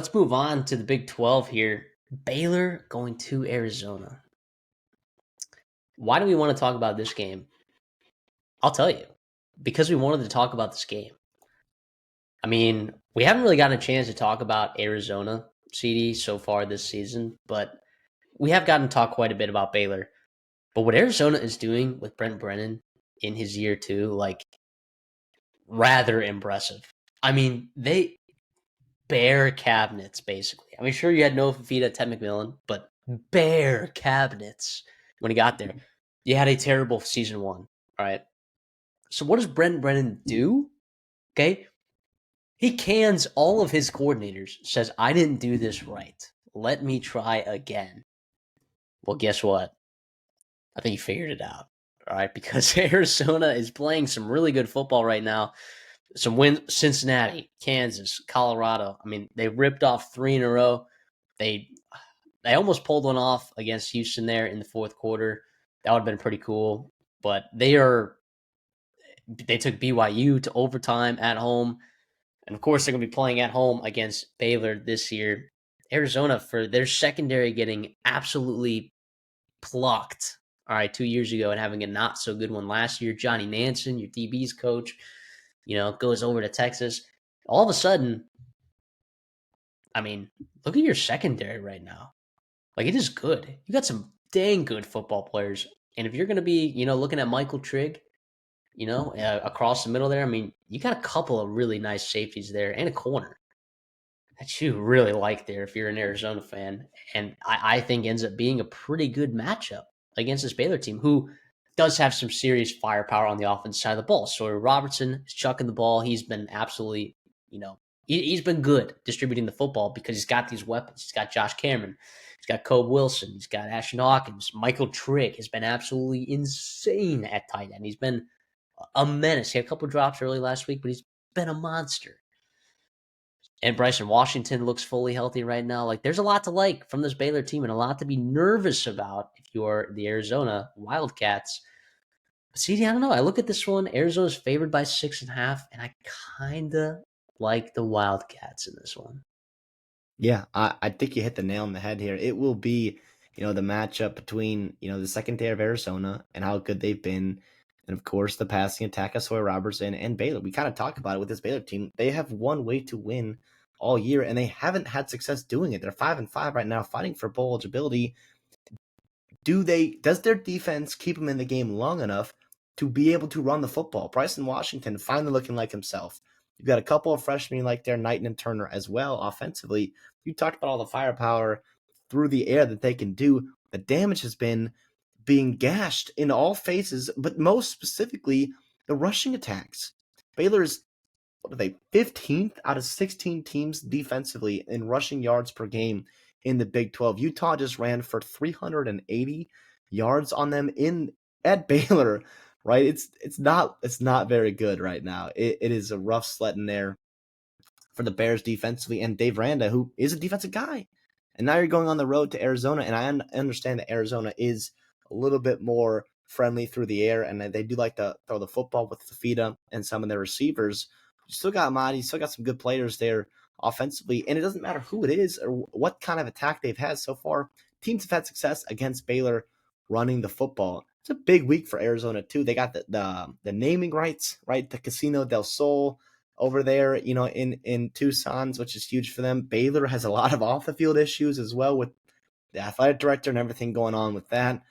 Let's move on to the Big 12 here. Baylor going to Arizona. Why do we want to talk about this game? I'll tell you. Because we wanted to talk about this game. I mean, we haven't really gotten a chance to talk about Arizona, CD, so far this season, but we have gotten to talk quite a bit about Baylor. But what Arizona is doing with Brent Brennan in his year two, like, rather impressive. I mean, they bare cabinets, basically. I mean, sure, you had Noah Fafita, Ted McMillan, but bare cabinets when he got there. You had a terrible season one. All right. So what does Brent Brennan do? Okay. He cans all of his coordinators, says, I didn't do this right. Let me try again. Well, guess what? I think he figured it out. All right. Because Arizona is playing some really good football right now. Some wins: Cincinnati, Kansas, Colorado. I mean, they ripped off three in a row. They they almost pulled one off against Houston there in the fourth quarter. That would have been pretty cool. But they took BYU to overtime at home. And of course, they're going to be playing at home against Baylor this year. Arizona, for their secondary getting absolutely plucked, all right, 2 years ago and having a not so good one last year. Johnny Nansen, your DB's coach, goes over to Texas. All of a sudden, I mean, look at your secondary right now. Like, it is good. You got some dang good football players. And if you're going to be, looking at Michael Trigg, across the middle there, I mean, you got a couple of really nice safeties there and a corner that you really like there if you're an Arizona fan. And I think ends up being a pretty good matchup against this Baylor team, who does have some serious firepower on the offense side of the ball. Sawyer Robertson is chucking the ball. He's been absolutely, he's been good distributing the football because he's got these weapons. He's got Josh Cameron. He's got Kobe Wilson. He's got Ashton Hawkins. Michael Trigg has been absolutely insane at tight end. He's been a menace. He had a couple drops early last week, but he's been a monster. And Bryson Washington looks fully healthy right now. Like, there's a lot to like from this Baylor team and a lot to be nervous about if you're the Arizona Wildcats. But CD, I don't know. I look at this one. Arizona's favored by 6.5, and I kind of like the Wildcats in this one. Yeah, I think you hit the nail on the head here. It will be, the matchup between, the secondary of Arizona and how good they've been. And of course, the passing attack of Sawyer Robertson and Baylor. We kind of talk about it with this Baylor team. They have one way to win all year, and they haven't had success doing it. They're 5-5 right now, fighting for bowl eligibility. Does their defense keep them in the game long enough to be able to run the football? Bryson Washington finally looking like himself. You've got a couple of freshmen like their Knighton and Turner as well offensively. You talked about all the firepower through the air that they can do. The damage has been being gashed in all phases, but most specifically the rushing attacks. Baylor's, what are they, 15th out of 16 teams defensively in rushing yards per game in the Big 12. Utah just ran for 380 yards on them in at Baylor, right? It's not very good right now. It is a rough sledding there for the Bears defensively, and Dave Randa, who is a defensive guy. And now you're going on the road to Arizona, and I understand that Arizona is a little bit more friendly through the air, and they do like to throw the football with Fafita and some of their receivers. You still got Mahdi, still got some good players there offensively, and it doesn't matter who it is or what kind of attack they've had so far. Teams have had success against Baylor running the football. It's a big week for Arizona too. They got the naming rights, right? The Casino del Sol over there, in Tucson, which is huge for them. Baylor has a lot of off the field issues as well with the athletic director and everything going on with that.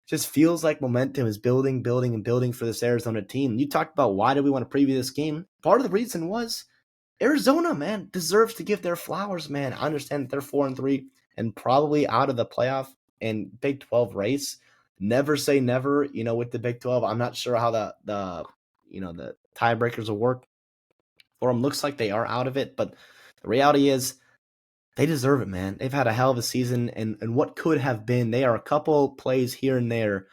Just feels like momentum is building, building, and building for this Arizona team. You talked about why do we want to preview this game. Part of the reason was Arizona, man, deserves to give their flowers, man. I understand that they're 4-3 and probably out of the playoff and Big 12 race. Never say never, with the Big 12. I'm not sure how the tiebreakers will work for them. Looks like they are out of it, but the reality is they deserve it, man. They've had a hell of a season, and what could have been. They are a couple plays here and there,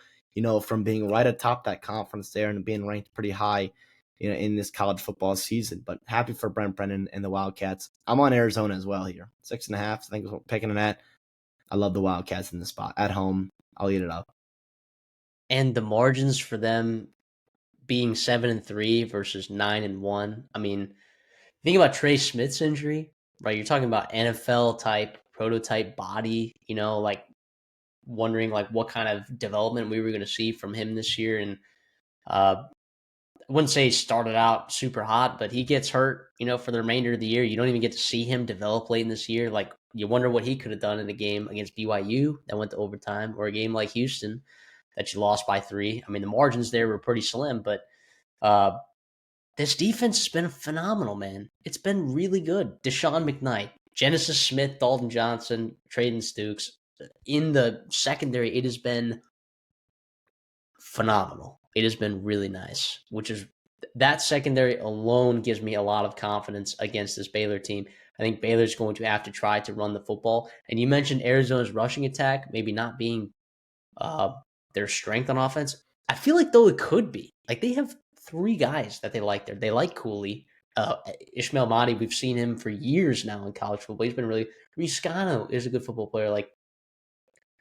from being right atop that conference there and being ranked pretty high, in this college football season. But happy for Brent Brennan and the Wildcats. I'm on Arizona as well here. 6.5, I think is what we're picking it at. I love the Wildcats in the spot. At home, I'll eat it up. And the margins for them being 7-3 versus 9-1. I mean, think about Trey Smith's injury. right? You're talking about NFL type prototype body, like wondering like what kind of development we were going to see from him this year. And I wouldn't say he started out super hot, but he gets hurt, for the remainder of the year. You don't even get to see him develop late in this year. Like you wonder what he could have done in a game against BYU that went to overtime, or a game like Houston that you lost by 3. I mean, the margins there were pretty slim, but this defense has been phenomenal, man. It's been really good. Deshaun McKnight, Genesis Smith, Dalton Johnson, Traden Stukes. In the secondary, it has been phenomenal. It has been really nice, which is that secondary alone gives me a lot of confidence against this Baylor team. I think Baylor's going to have to try to run the football. And you mentioned Arizona's rushing attack maybe not being uh, their strength on offense. I feel like though it could be. Like they have 3 guys that they like there. They like Cooley. Ishmael Mahdi, we've seen him for years now in college football. He's been really Riscano is a good football player. Like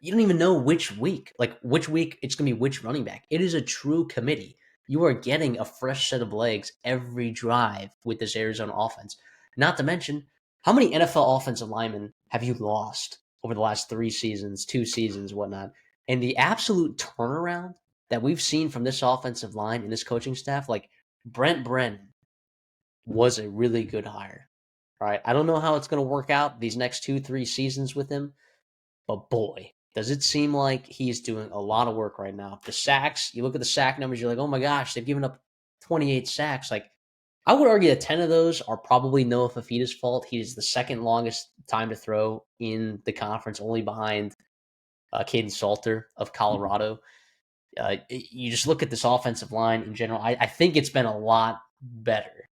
you don't even know which week it's going to be which running back. It is a true committee. You are getting a fresh set of legs every drive with this Arizona offense. Not to mention, how many NFL offensive linemen have you lost over the last 3 seasons, 2 seasons, whatnot? And the absolute turnaround that we've seen from this offensive line and this coaching staff, like Brent Brennan was a really good hire. Right? I don't know how it's going to work out these next 2, 3 seasons with him, but boy, does it seem like he's doing a lot of work right now. The sacks, you look at the sack numbers, you're like, oh my gosh, they've given up 28 sacks. Like, I would argue that 10 of those are probably Noah Fafita's fault. He is the second longest time to throw in the conference, only behind Caden Salter of Colorado. You just look at this offensive line in general. I think it's been a lot better,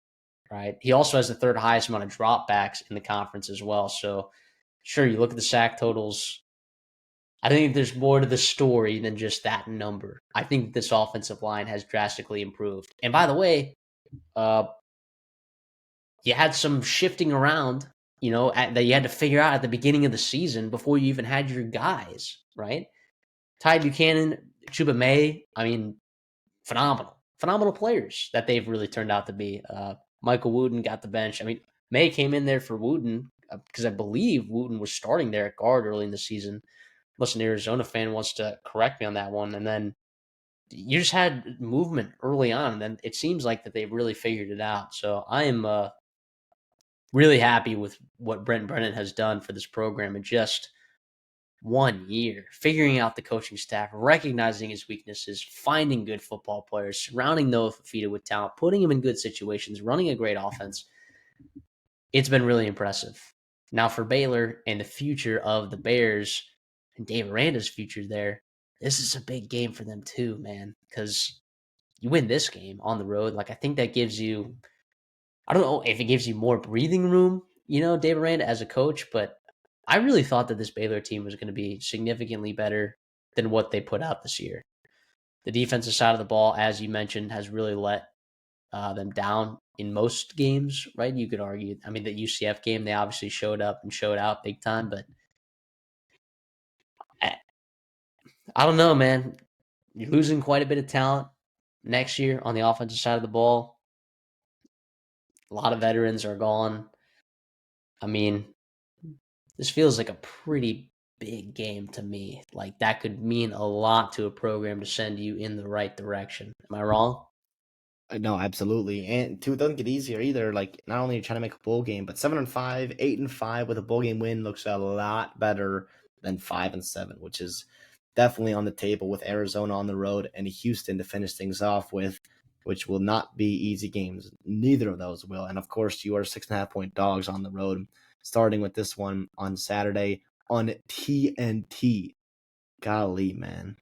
right? He also has the 3rd highest amount of dropbacks in the conference as well. So, sure, you look at the sack totals. I think there's more to the story than just that number. I think this offensive line has drastically improved. And by the way, uh, you had some shifting around, that you had to figure out at the beginning of the season before you even had your guys, right? Ty Buchanan, Chuba May, I mean, phenomenal players that they've really turned out to be. Michael Wooten got the bench. I mean, May came in there for Wooten because I believe Wooten was starting there at guard early in the season. Unless an Arizona fan wants to correct me on that one. And then you just had movement early on, and then it seems like that they've really figured it out. So I am really happy with what Brent Brennan has done for this program in just 1 year, figuring out the coaching staff, recognizing his weaknesses, finding good football players, surrounding Noah Fafita with talent, putting him in good situations, running a great offense. It's been really impressive. Now for Baylor and the future of the Bears and Dave Aranda's future there, this is a big game for them too, man, because you win this game on the road. Like, I think that gives you, I don't know if it gives you more breathing room, Dave Aranda as a coach, but I really thought that this Baylor team was going to be significantly better than what they put out this year. The defensive side of the ball, as you mentioned, has really let them down in most games, right? You could argue. I mean, the UCF game, they obviously showed up and showed out big time, but I don't know, man. You're losing quite a bit of talent next year on the offensive side of the ball. A lot of veterans are gone. I mean, this feels like a pretty big game to me. Like, that could mean a lot to a program to send you in the right direction. Am I wrong? No, absolutely. And two, it doesn't get easier either. Like not only are you trying to make a bowl game, but 7-5, 8-5 with a bowl game win looks a lot better than 5-7, which is definitely on the table with Arizona on the road and Houston to finish things off with, which will not be easy games. Neither of those will. And of course, you are 6.5 point dogs on the road, starting with this one on Saturday on TNT. Golly, man.